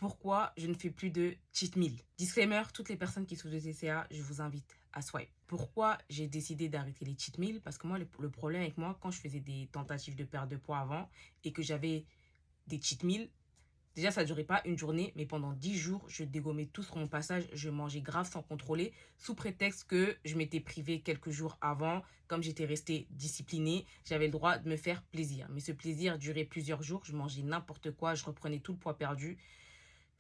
pourquoi je ne fais plus de cheat meal. Disclaimer, toutes les personnes qui souffrent de TCA, je vous invite à swipe. Pourquoi j'ai décidé d'arrêter les cheat meals? Parce que moi, le problème avec moi, quand je faisais des tentatives de perte de poids avant et que j'avais des cheat meals, déjà, ça ne durait pas une journée, mais pendant 10 jours, je dégommais tout sur mon passage. Je mangeais grave sans contrôler, sous prétexte que je m'étais privée quelques jours avant. Comme j'étais restée disciplinée, j'avais le droit de me faire plaisir. Mais ce plaisir durait plusieurs jours. Je mangeais n'importe quoi, je reprenais tout le poids perdu.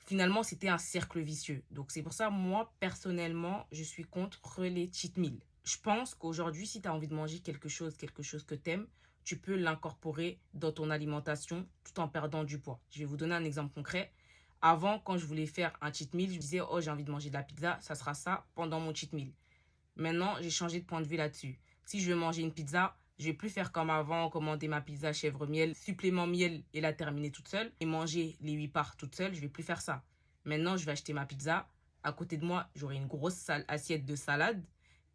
Finalement, c'était un cercle vicieux. Donc, c'est pour ça, moi, personnellement, je suis contre les cheat meals. Je pense qu'aujourd'hui, si tu as envie de manger quelque chose que tu aimes, tu peux l'incorporer dans ton alimentation tout en perdant du poids. Je vais vous donner un exemple concret. Avant, quand je voulais faire un cheat meal, je me disais, oh, j'ai envie de manger de la pizza, ça sera ça pendant mon cheat meal. Maintenant, j'ai changé de point de vue là-dessus. Si je veux manger une pizza, je vais plus faire comme avant, commander ma pizza chèvre miel, supplément miel et la terminer toute seule et manger les 8 parts toute seule. Je vais plus faire ça. Maintenant, je vais acheter ma pizza. À côté de moi, j'aurai une grosse assiette de salade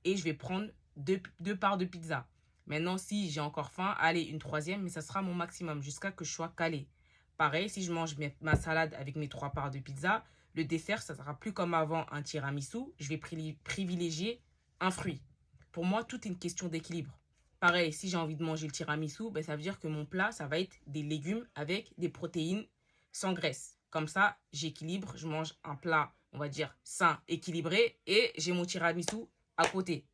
et je vais prendre deux parts de pizza. Maintenant, si j'ai encore faim, allez, une troisième, mais ça sera mon maximum jusqu'à que je sois calé. Pareil, si je mange ma salade avec mes 3 parts de pizza, le dessert, ça sera plus comme avant un tiramisu. Je vais privilégier un fruit. Pour moi, tout est une question d'équilibre. Pareil, si j'ai envie de manger le tiramisu, ben, ça veut dire que mon plat, ça va être des légumes avec des protéines sans graisse. Comme ça, j'équilibre, je mange un plat, on va dire, sain, équilibré, et j'ai mon tiramisu à côté.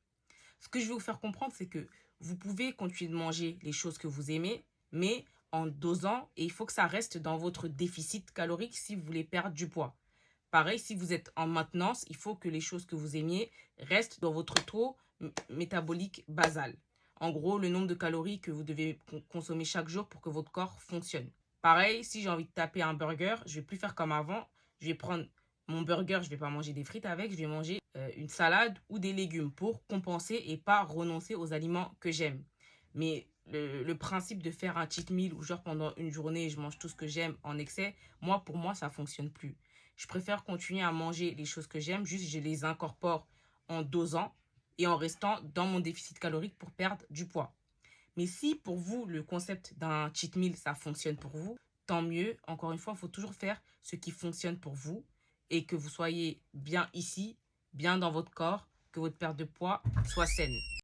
Ce que je veux vous faire comprendre, c'est que vous pouvez continuer de manger les choses que vous aimez, mais en dosant, et il faut que ça reste dans votre déficit calorique si vous voulez perdre du poids. Pareil, si vous êtes en maintenance, il faut que les choses que vous aimiez restent dans votre taux métabolique basal. En gros, le nombre de calories que vous devez consommer chaque jour pour que votre corps fonctionne. Pareil, si j'ai envie de taper un burger, je vais plus faire comme avant. Je vais prendre mon burger, je vais pas manger des frites avec, je vais manger une salade ou des légumes pour compenser et pas renoncer aux aliments que j'aime. Mais le principe de faire un cheat meal où genre pendant une journée, je mange tout ce que j'aime en excès, pour moi, ça fonctionne plus. Je préfère continuer à manger les choses que j'aime, juste je les incorpore en dosant et en restant dans mon déficit calorique pour perdre du poids. Mais si pour vous, le concept d'un cheat meal, ça fonctionne pour vous, tant mieux. Encore une fois, il faut toujours faire ce qui fonctionne pour vous et que vous soyez bien ici, bien dans votre corps, que votre perte de poids soit saine.